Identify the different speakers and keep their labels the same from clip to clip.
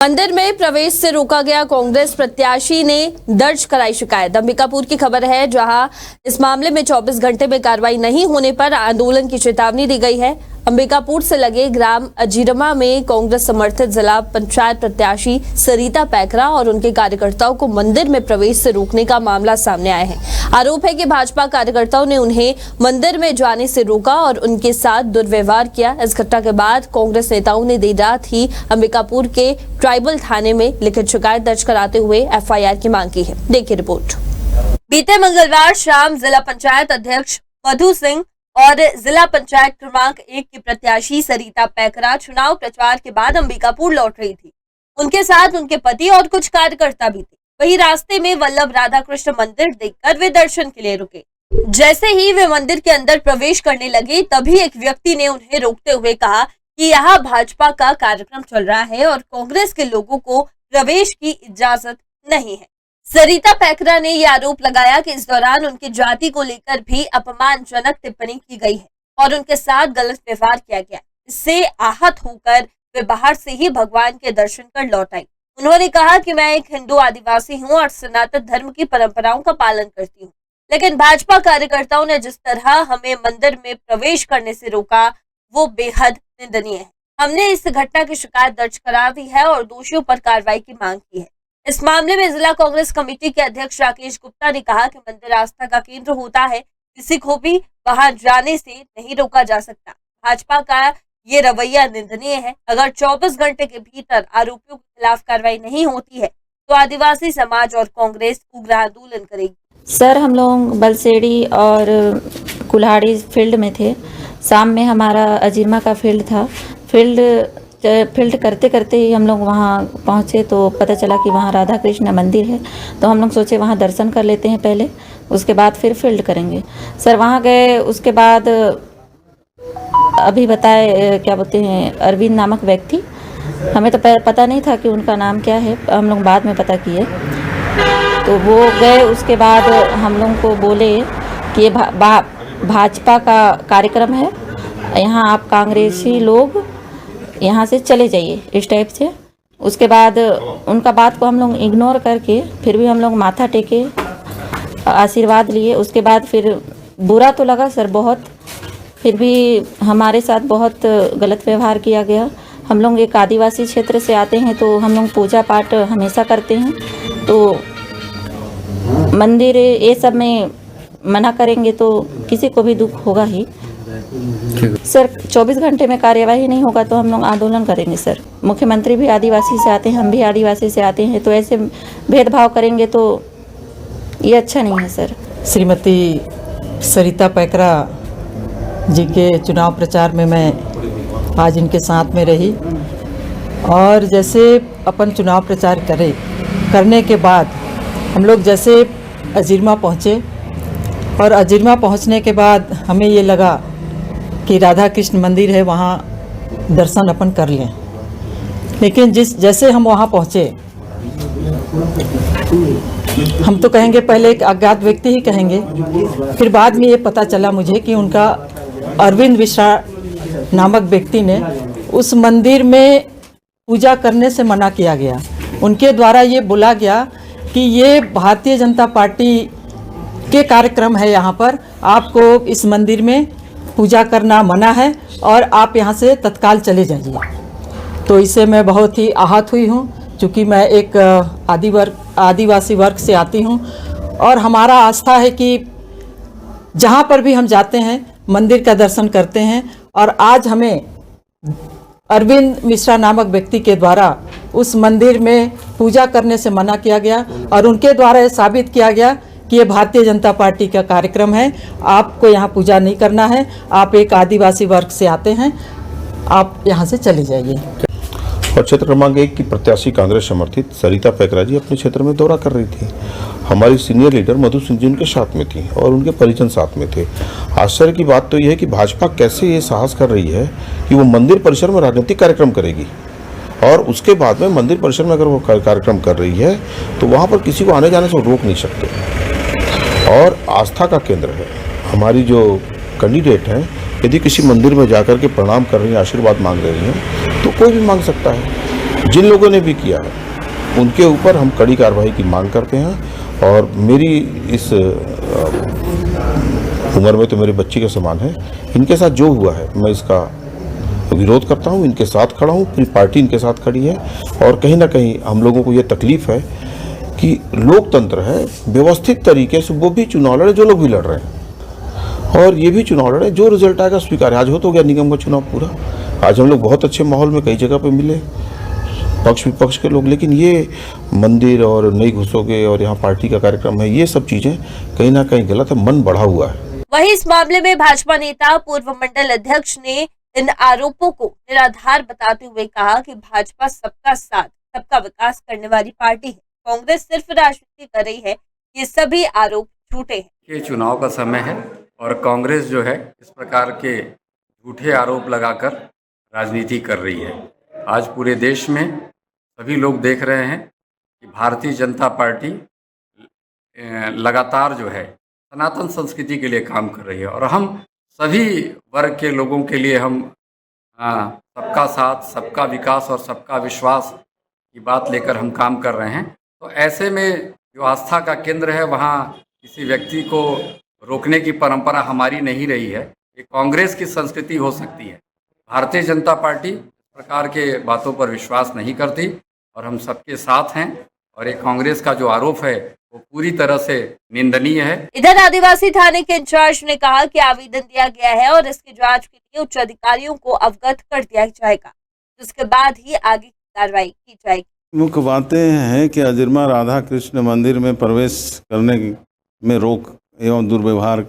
Speaker 1: मंदिर में प्रवेश से रोका गया, कांग्रेस प्रत्याशी ने दर्ज कराई शिकायत। अंबिकापुर की खबर है, जहां इस मामले में 24 घंटे में कार्रवाई नहीं होने पर आंदोलन की चेतावनी दी गई है। अंबिकापुर से लगे ग्राम अजीरमा में कांग्रेस समर्थित जिला पंचायत प्रत्याशी सरिता पैकरा और उनके कार्यकर्ताओं को मंदिर में प्रवेश से रोकने का मामला सामने आया है। आरोप है कि भाजपा कार्यकर्ताओं ने उन्हें मंदिर में जाने से रोका और उनके साथ दुर्व्यवहार किया। इस घटना के बाद कांग्रेस नेताओं ने देर रात ही अंबिकापुर के ट्राइबल थाने में लिखित शिकायत दर्ज कराते हुए एफआईआर की मांग की है। देखिए रिपोर्ट। बीते मंगलवार शाम जिला पंचायत अध्यक्ष मधु सिंह और जिला पंचायत क्रमांक 1 की प्रत्याशी सरिता पैकरा चुनाव प्रचार के बाद अंबिकापुर लौट रही थी। उनके साथ उनके पति और कुछ कार्यकर्ता भी थे। वहीं रास्ते में वल्लभ राधा कृष्ण मंदिर देखकर वे दर्शन के लिए रुके। जैसे ही वे मंदिर के अंदर प्रवेश करने लगे, तभी एक व्यक्ति ने उन्हें रोकते हुए कहा कि यहाँ भाजपा का कार्यक्रम चल रहा है और कांग्रेस के लोगों को प्रवेश की इजाजत नहीं है। सरिता पैकरा ने यह आरोप लगाया कि इस दौरान उनकी जाति को लेकर भी अपमानजनक टिप्पणी की गई है और उनके साथ गलत व्यवहार किया गया। इससे आहत होकर वे बाहर से ही भगवान के दर्शन कर लौट आई। उन्होंने कहा कि मैं एक हिंदू आदिवासी हूं और सनातन धर्म की परंपराओं का पालन करती हूं, लेकिन भाजपा कार्यकर्ताओं ने जिस तरह हमें मंदिर में प्रवेश करने से रोका, वो बेहद निंदनीय है। हमने इस घटना की शिकायत दर्ज करा दी है और दोषियों पर कार्रवाई की मांग की है। इस मामले में जिला कांग्रेस कमेटी के अध्यक्ष राकेश गुप्ता ने कहा कि मंदिर आस्था का केंद्र होता है, किसी को भी वहां जाने से नहीं रोका जा सकता। भाजपा का ये रवैया निंदनीय है। अगर 24 घंटे के भीतर आरोपियों के खिलाफ कार्रवाई नहीं होती है तो आदिवासी समाज और कांग्रेस उग्र आंदोलन करेगी।
Speaker 2: सर, हम लोग बलसेड़ी और कुल्हाड़ी फील्ड में थे। शाम में हमारा अजीरमा का फील्ड था। फील्ड करते करते ही हम लोग वहाँ पहुँचे तो पता चला कि वहाँ राधा कृष्ण मंदिर है। तो हम लोग सोचे वहाँ दर्शन कर लेते हैं पहले, उसके बाद फिर फील्ड करेंगे। सर वहाँ गए, उसके बाद अभी बताए क्या बोलते हैं, अरविंद नामक व्यक्ति, हमें तो पता नहीं था कि उनका नाम क्या है, हम लोग बाद में पता किए। तो वो गए, उसके बाद हम लोग को बोले कि ये भाजपा का कार्यक्रम है, यहाँ आप कांग्रेसी लोग यहाँ से चले जाइए, इस टाइप से। उसके बाद उनका बात को हम लोग इग्नोर करके फिर भी हम लोग माथा टेके आशीर्वाद लिए। उसके बाद फिर बुरा तो लगा सर बहुत, फिर भी हमारे साथ बहुत गलत व्यवहार किया गया। हम लोग एक आदिवासी क्षेत्र से आते हैं तो हम लोग पूजा पाठ हमेशा करते हैं, तो मंदिर ये सब में मना करेंगे तो किसी को भी दुख होगा ही। सर 24 घंटे में कार्यवाही नहीं होगा तो हम लोग आंदोलन करेंगे सर। मुख्यमंत्री भी आदिवासी से आते हैं, हम भी आदिवासी से आते हैं, तो ऐसे भेदभाव करेंगे तो ये अच्छा नहीं है सर।
Speaker 3: श्रीमती सरिता पैकरा जी के चुनाव प्रचार में मैं आज इनके साथ में रही और जैसे अपन चुनाव प्रचार करने के बाद हम लोग जैसे अजीरमा पहुँचे और अजीरमा पहुँचने के बाद हमें ये लगा कि राधा कृष्ण मंदिर है, वहाँ दर्शन अपन कर लें। लेकिन जैसे हम वहाँ पहुँचे, हम तो कहेंगे पहले एक अज्ञात व्यक्ति ही कहेंगे, फिर बाद में ये पता चला मुझे कि उनका अरविंद मिश्रा नामक व्यक्ति ने उस मंदिर में पूजा करने से मना किया गया। उनके द्वारा ये बोला गया कि ये भारतीय जनता पार्टी के कार्यक्रम है, यहाँ पर आपको इस मंदिर में पूजा करना मना है और आप यहाँ से तत्काल चले जाइए। तो इससे मैं बहुत ही आहत हुई हूँ, क्योंकि मैं एक आदिवासी वर्ग से आती हूँ और हमारा आस्था है कि जहाँ पर भी हम जाते हैं मंदिर का दर्शन करते हैं। और आज हमें अरविंद मिश्रा नामक व्यक्ति के द्वारा उस मंदिर में पूजा करने से मना किया गया और उनके द्वारा ये साबित किया गया कि ये भारतीय जनता पार्टी का कार्यक्रम है, आपको यहाँ पूजा नहीं करना है, आप एक आदिवासी वर्ग से आते हैं, आप यहाँ से चले जाइए।
Speaker 4: और क्षेत्र क्रमांक 1 की प्रत्याशी कांग्रेस समर्थित सरिता पैकरा जी अपने क्षेत्र में दौरा कर रही थी। हमारी सीनियर लीडर मधु सिंह जी उनके साथ में थी और उनके परिजन साथ में थे। आश्चर्य की बात तो यह है कि भाजपा कैसे ये साहस कर रही है कि वो मंदिर परिसर में राजनीतिक कार्यक्रम करेगी और उसके बाद में मंदिर परिसर में अगर वो कार्यक्रम कर रही है तो वहाँ पर किसी को आने जाने से रोक नहीं सकते। और आस्था का केंद्र है। हमारी जो कैंडिडेट हैं, यदि किसी मंदिर में जाकर के प्रणाम कर रही हैं, आशीर्वाद मांग रही हैं, तो कोई भी मांग सकता है। जिन लोगों ने भी किया है उनके ऊपर हम कड़ी कार्रवाई की मांग करते हैं। और मेरी इस उम्र में तो मेरे बच्ची के समान है, इनके साथ जो हुआ है मैं इसका विरोध करता हूं, इनके साथ खड़ा हूं, पूरी पार्टी इनके साथ खड़ी है। और कहीं ना कहीं हम लोगों को ये तकलीफ है कि लोकतंत्र है, व्यवस्थित तरीके से वो भी चुनाव लड़े जो लोग भी लड़ रहे हैं, और ये भी चुनाव लड़े, जो रिजल्ट आएगा स्वीकार है। आज हो तो गया निगम का चुनाव पूरा, आज हम लोग बहुत अच्छे माहौल में कई जगह पे मिले, पक्ष विपक्ष के लोग। लेकिन ये मंदिर और नई घुसोगे और यहाँ पार्टी का कार्यक्रम है, ये सब चीजें कहीं ना कहीं गलत है, मन बढ़ा हुआ है।
Speaker 1: वहीं इस मामले में भाजपा नेता पूर्व मंडल अध्यक्ष ने इन आरोपों को निराधार बताते हुए कहा कि भाजपा सबका साथ सबका विकास करने वाली पार्टी है, कांग्रेस सिर्फ राजनीति कर रही है, ये सभी आरोप झूठे हैं।
Speaker 5: ये चुनाव का समय है और कांग्रेस जो है इस प्रकार के झूठे आरोप लगाकर राजनीति कर रही है। आज पूरे देश में सभी लोग देख रहे हैं कि भारतीय जनता पार्टी लगातार जो है सनातन संस्कृति के लिए काम कर रही है, और हम सभी वर्ग के लोगों के लिए हम सबका साथ सबका विकास और सबका विश्वास की बात लेकर हम काम कर रहे हैं। तो ऐसे में जो आस्था का केंद्र है वहाँ किसी व्यक्ति को रोकने की परंपरा हमारी नहीं रही है। ये कांग्रेस की संस्कृति हो सकती है। भारतीय जनता पार्टी इस प्रकार के बातों पर विश्वास नहीं करती और हम सबके साथ हैं, और ये कांग्रेस का जो आरोप है वो पूरी तरह से निंदनीय है।
Speaker 1: इधर आदिवासी थाने के इंचार्ज ने कहा कि आवेदन दिया गया है और इसकी जांच के लिए उच्च अधिकारियों को अवगत कर दिया जाएगा, जिसके बाद ही आगे की कार्रवाई की जाएगी।
Speaker 6: मुख्य बातें हैं कि अजिरमा राधा कृष्ण मंदिर में प्रवेश करने में रोक एवं दुर्व्यवहार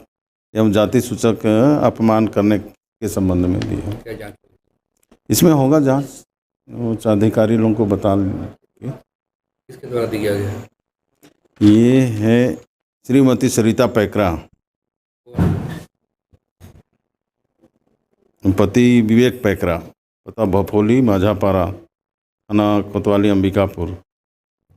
Speaker 6: एवं जाति सूचक अपमान करने के संबंध में दी है। इसमें होगा जांच, उच्च अधिकारी लोगों को बता देंगे।
Speaker 7: किसके द्वारा दिया गया?
Speaker 6: ये है श्रीमती सरिता पैकरा, पति विवेक पैकरा, पता भफोली माझापारा, थाना कोतवाली अंबिकापुर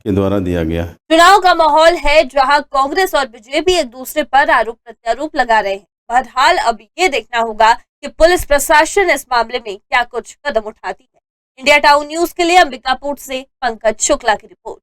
Speaker 6: के द्वारा दिया गया है।
Speaker 1: चुनाव का माहौल है जहां कांग्रेस और बीजेपी एक दूसरे पर आरोप प्रत्यारोप लगा रहे हैं। बहरहाल अब ये देखना होगा कि पुलिस प्रशासन इस मामले में क्या कुछ कदम उठाती है। इंडिया टाउन न्यूज के लिए अंबिकापुर से पंकज शुक्ला की रिपोर्ट।